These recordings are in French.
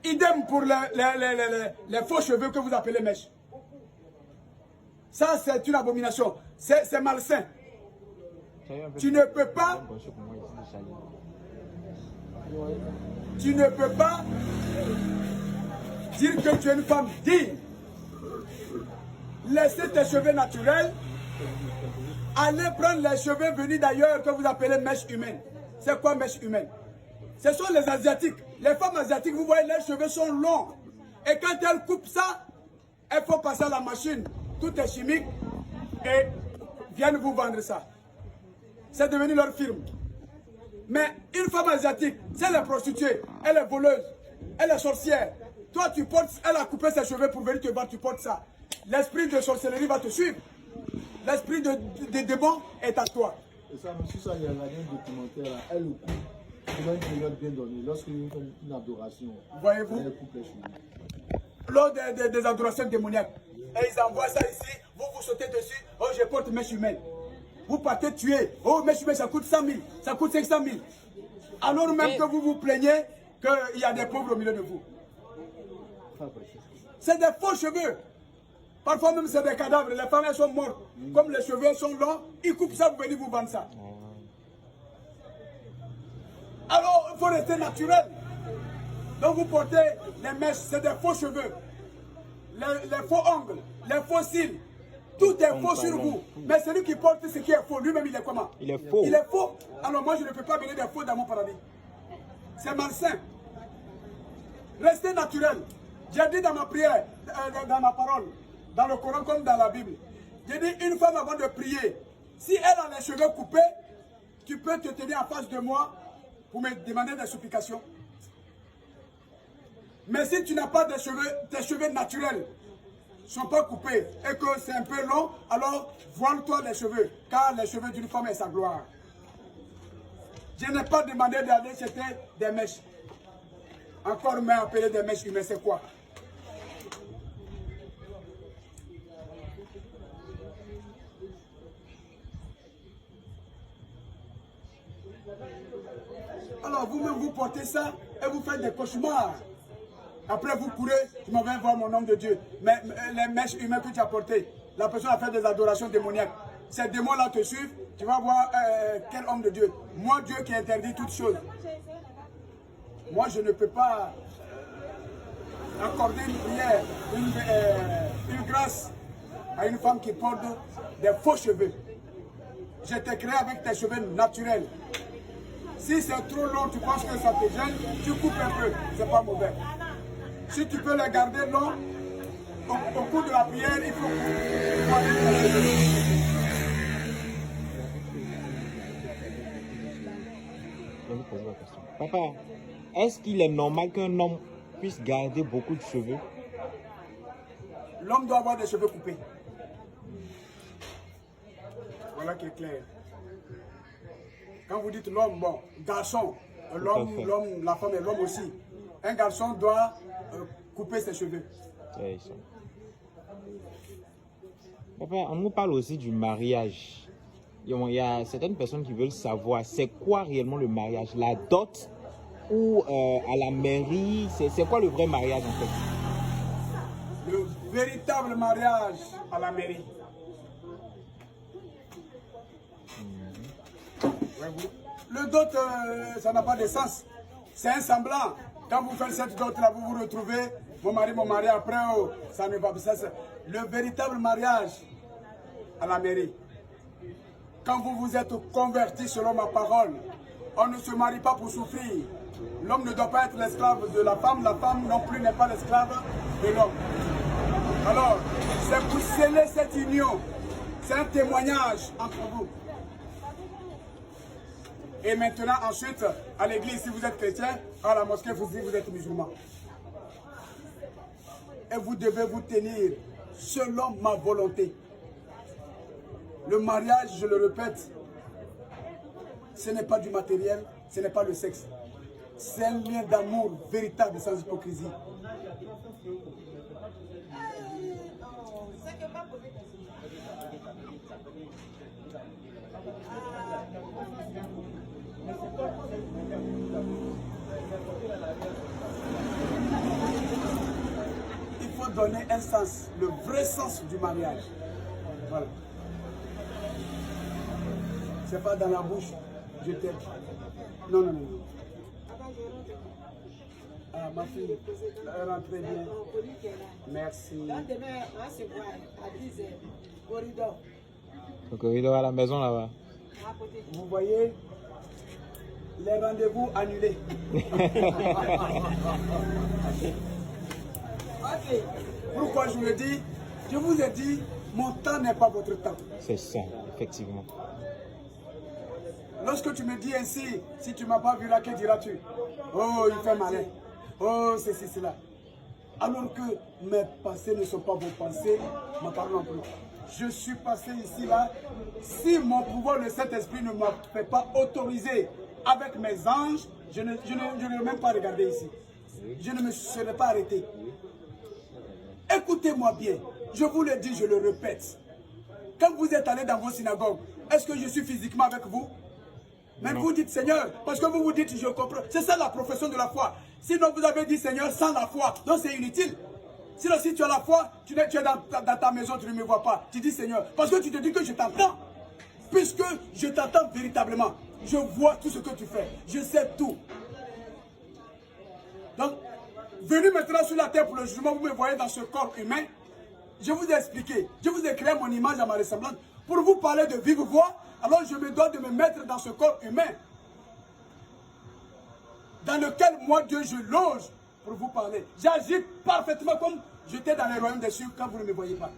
Idem pour les faux cheveux que vous appelez mèches. Ça, c'est une abomination. C'est malsain. Tu ne peux pas... Tu ne peux pas dire que tu es une femme digne. Laissez tes cheveux naturels. Allez prendre les cheveux venus d'ailleurs que vous appelez mèches humaines. C'est quoi mèches humaines? Ce sont les Asiatiques. Les femmes asiatiques, vous voyez, leurs cheveux sont longs. Et quand elles coupent ça, elles font passer à la machine. Tout est chimique. Et viennent vous vendre ça. C'est devenu leur firme. Mais une femme asiatique, c'est elle est prostituée, elle est voleuse, elle est sorcière. Toi, tu portes, elle a coupé ses cheveux pour venir te battre, tu portes ça. L'esprit de sorcellerie va te suivre. L'esprit de démon est à toi. Et ça, monsieur, ça, il y a un documentaire là, elle coupe. Comment une période bien donnée, lorsqu'il y a une adoration, voyez-vous, elle coupe les cheveux. Lors des adorations démoniaques, et ils envoient ça ici, vous sautez dessus, oh je porte mèche humaine. Vous partez tuer, oh mèche humaine ça coûte 100 000, ça coûte 500 000. Alors même que vous vous plaignez qu'il y a des pauvres au milieu de vous. C'est des faux cheveux. Parfois même c'est des cadavres, les femmes elles sont mortes. Comme les cheveux sont longs, ils coupent ça, vous venez vous vendre ça. Alors il faut rester naturel. Donc vous portez les mèches, c'est des faux cheveux. Les faux ongles, les faux cils. Tout est faux sur vous. Mais celui qui porte ce qui est faux, lui-même il est comment? Il est faux. Il est faux. Alors moi je ne peux pas venir des faux dans mon paradis. C'est malsain. Restez naturel. J'ai dit dans ma prière, dans ma parole, dans le Coran comme dans la Bible. J'ai dit une femme avant de prier, si elle a les cheveux coupés, tu peux te tenir en face de moi pour me demander des supplications. Mais si tu n'as pas de cheveux, tes cheveux naturels ne sont pas coupés et que c'est un peu long, alors voile-toi les cheveux, car les cheveux d'une femme est sa gloire. Je n'ai pas demandé d'aller jeter des mèches. Encore mais appeler des mèches humaines, c'est quoi? Alors vous-même vous portez ça et vous faites des cauchemars. Après vous courez, tu m'en viens voir mon homme de Dieu. Mais les mèches humaines que tu as portées, la personne a fait des adorations démoniaques. Ces démons-là te suivent, tu vas voir quel homme de Dieu. Moi, Dieu qui interdit toutes choses. Moi, je ne peux pas accorder une prière, une grâce à une femme qui porte des faux cheveux. Je t'ai créé avec tes cheveux naturels. Si c'est trop long, tu penses que ça te gêne, tu coupes un peu, c'est pas mauvais. Si tu peux les garder long, au cours de la prière, il faut Papa, est-ce qu'il est normal qu'un homme puisse garder beaucoup de cheveux? L'homme doit avoir des cheveux coupés. Voilà qui est clair. Quand vous dites l'homme, bon, garçon, l'homme, la femme et l'homme aussi. Un garçon doit couper ses cheveux. C'est ça. Papa, on nous parle aussi du mariage. Il y a certaines personnes qui veulent savoir c'est quoi réellement le mariage, la dot ou à la mairie, c'est quoi le vrai mariage en fait? Le véritable mariage à la mairie. Le dot, ça n'a pas de sens. C'est un semblant. Quand vous faites cette dot-là, vous vous retrouvez, mon mari, après, oh, ça ne va pas. Le véritable mariage à la mairie. Quand vous vous êtes convertis selon ma parole, on ne se marie pas pour souffrir. L'homme ne doit pas être l'esclave de la femme non plus n'est pas l'esclave de l'homme. Alors, c'est pour sceller cette union. C'est un témoignage entre vous. Et maintenant, ensuite, à l'église, si vous êtes chrétien, à la mosquée, vous dites que vous êtes musulman. Et vous devez vous tenir selon ma volonté. Le mariage, je le répète, ce n'est pas du matériel, ce n'est pas le sexe. C'est un lien d'amour véritable, sans hypocrisie. donner un sens, le vrai sens du mariage. Voilà. C'est pas dans la bouche, je t'aime. Non, non, non. Ah, ma fille, elle rentre très bien. Merci. Demain, on se voit à 10h, corridor. Le corridor à la maison là-bas. À côté. Vous voyez les rendez-vous annulés. Ok. Pourquoi je vous le dis? Je vous ai dit, mon temps n'est pas votre temps. C'est ça, effectivement. Lorsque tu me dis ainsi, si tu ne m'as pas vu là, que diras-tu? Oh, il fait malin. Oh, ceci, cela. Alors que mes pensées ne sont pas vos pensées, ma parole non plus. Je suis passé ici là. Si mon pouvoir, le Saint-Esprit ne m'a fait pas autoriser avec mes anges, je ne même pas regardé ici. Je ne me serais pas arrêté. Écoutez-moi bien. Je vous le dis, je le répète. Quand vous êtes allé dans vos synagogues, est-ce que je suis physiquement avec vous? Mais vous dites Seigneur, parce que vous vous dites je comprends. C'est ça la profession de la foi. Sinon vous avez dit Seigneur sans la foi. Donc c'est inutile. Sinon si tu as la foi, tu es dans ta maison, tu ne me vois pas. Tu dis Seigneur, parce que tu te dis que je t'entends. Puisque je t'entends véritablement. Je vois tout ce que tu fais. Je sais tout. Donc, venu maintenant sur la terre pour le jugement, vous me voyez dans ce corps humain. Je vous ai expliqué. Je vous ai créé mon image à ma ressemblance. Pour vous parler de vive voix, alors je me dois de me mettre dans ce corps humain. Dans lequel moi, Dieu, je loge pour vous parler. J'agis parfaitement comme j'étais dans les royaumes des cieux quand vous ne me voyez pas.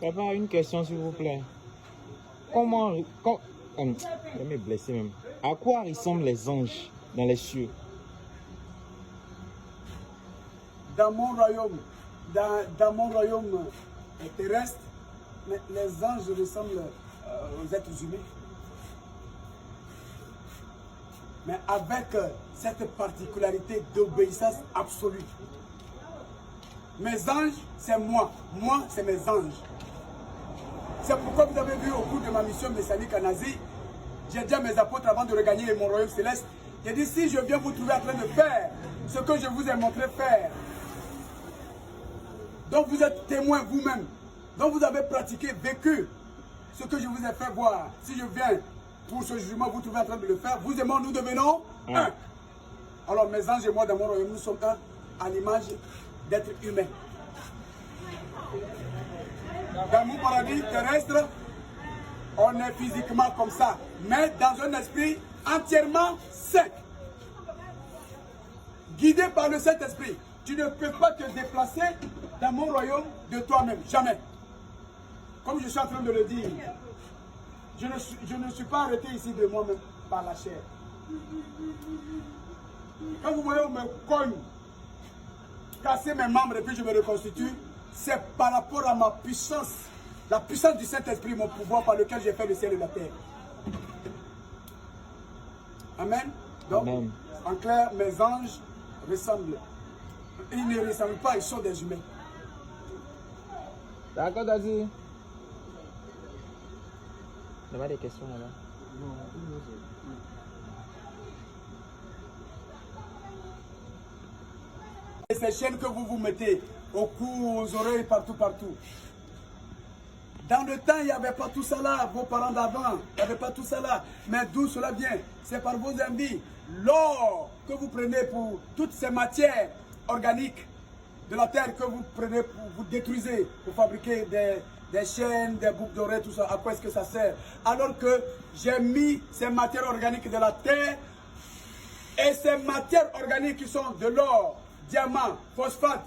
Papa, une question s'il vous plaît. Je vais me blesser même. À quoi ressemblent les anges dans les cieux? Dans mon royaume, dans mon royaume terrestre, les anges ressemblent aux êtres humains. Mais avec cette particularité d'obéissance absolue. Mes anges, c'est moi. Moi, c'est mes anges. C'est pourquoi vous avez vu au cours de ma mission messianique en Asie, j'ai dit à mes apôtres avant de regagner mon royaume céleste, j'ai dit si je viens vous trouver en train de faire ce que je vous ai montré faire, donc vous êtes témoin vous-même, donc vous avez pratiqué, vécu ce que je vous ai fait voir. Si je viens pour ce jugement, vous trouvez en train de le faire, vous et moi, nous devenons un. Alors mes anges et moi dans mon royaume, nous sommes un à l'image d'êtres humains. Dans mon paradis terrestre, on est physiquement comme ça, mais dans un esprit entièrement saint. Guidé par le Saint-Esprit. Tu ne peux pas te déplacer dans mon royaume de toi-même, jamais. Comme je suis en train de le dire, je ne suis pas arrêté ici de moi-même par la chair. Quand vous voyez, on me cogne, casser mes membres et puis je me reconstitue, c'est par rapport à ma puissance, la puissance du Saint-Esprit, mon pouvoir par lequel j'ai fait le ciel et la terre. Amen. Donc, Amen. En clair, mes anges ressemblent. Ils ne ressemblent pas, ils sont des humains. D'accord, Dazi. Il y a pas des questions là-bas. Non, Et ces chaînes que vous vous mettez au cou, aux oreilles, partout, partout. Dans le temps, il n'y avait pas tout ça là, vos parents d'avant, il n'y avait pas tout ça là. Mais d'où cela vient? C'est par vos envies. L'or que vous prenez pour toutes ces matières organiques de la terre que vous prenez, pour vous détruisez, pour fabriquer des chaînes, des boucles d'oreilles, tout ça. À quoi est-ce que ça sert? Alors que j'ai mis ces matières organiques de la terre et ces matières organiques qui sont de l'or, diamant, phosphate,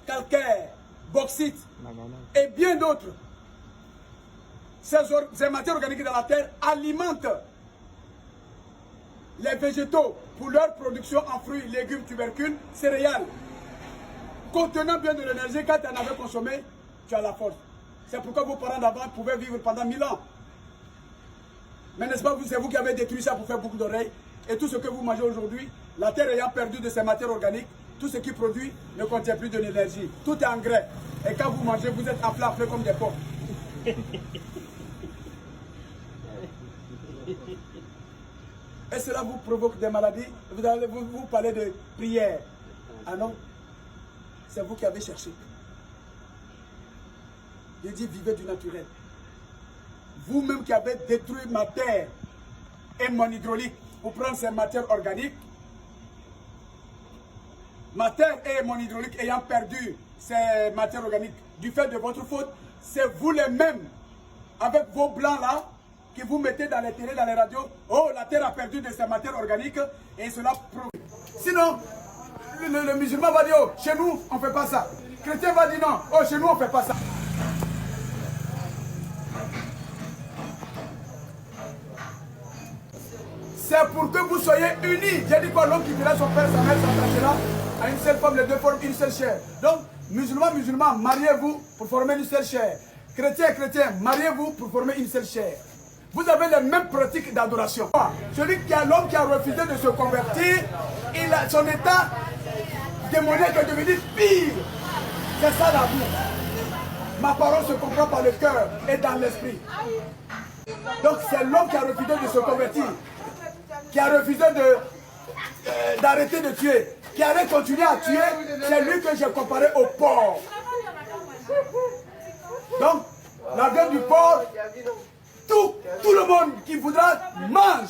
calcaire, bauxite et bien d'autres. Ces matières organiques de la terre alimentent les végétaux pour leur production en fruits, légumes, tubercules, céréales. Contenant bien de l'énergie, quand tu en avais consommé, tu as la force. C'est pourquoi vos parents d'avant pouvaient vivre pendant 1000 ans. Mais n'est-ce pas, c'est vous qui avez détruit ça pour faire beaucoup d'oreilles. Et tout ce que vous mangez aujourd'hui, la terre ayant perdu de ses matières organiques, tout ce qui produit ne contient plus de l'énergie. Tout est engrais. Et quand vous mangez, vous êtes appelés comme des pommes. Et cela vous provoque des maladies. Vous allez vous parler de prière. Ah non, c'est vous qui avez cherché. Je dis vivez du naturel. Vous-même qui avez détruit ma terre et mon hydraulique pour prendre ces matières organiques, ma terre et mon hydraulique ayant perdu ces matières organiques du fait de votre faute, c'est vous les mêmes, avec vos blancs là, qui vous mettez dans les télés, dans les radios. Oh, la terre a perdu de ses matières organiques et cela prouve. Sinon, le musulman va dire, oh, chez nous, on ne fait pas ça. Le chrétien va dire non, oh, chez nous, on ne fait pas ça. C'est pour que vous soyez unis. J'ai dit quoi, l'homme qui dirait son père, sa mère, sa là, à une seule femme, les deux forment une seule chair. Donc, musulmans, mariez-vous pour former une seule chair. Chrétiens, mariez-vous pour former une seule chair. Vous avez les mêmes pratiques d'adoration. Celui qui a l'homme qui a refusé de se convertir, son état démoniaque est devenu pire. C'est ça la vie. Ma parole se comprend par le cœur et dans l'esprit. Donc c'est l'homme qui a refusé de se convertir, qui a refusé d'arrêter de tuer, qui allait continuer à tuer. C'est lui que j'ai comparé au porc. Donc, la gueule du porc, tout le monde qui voudra mange.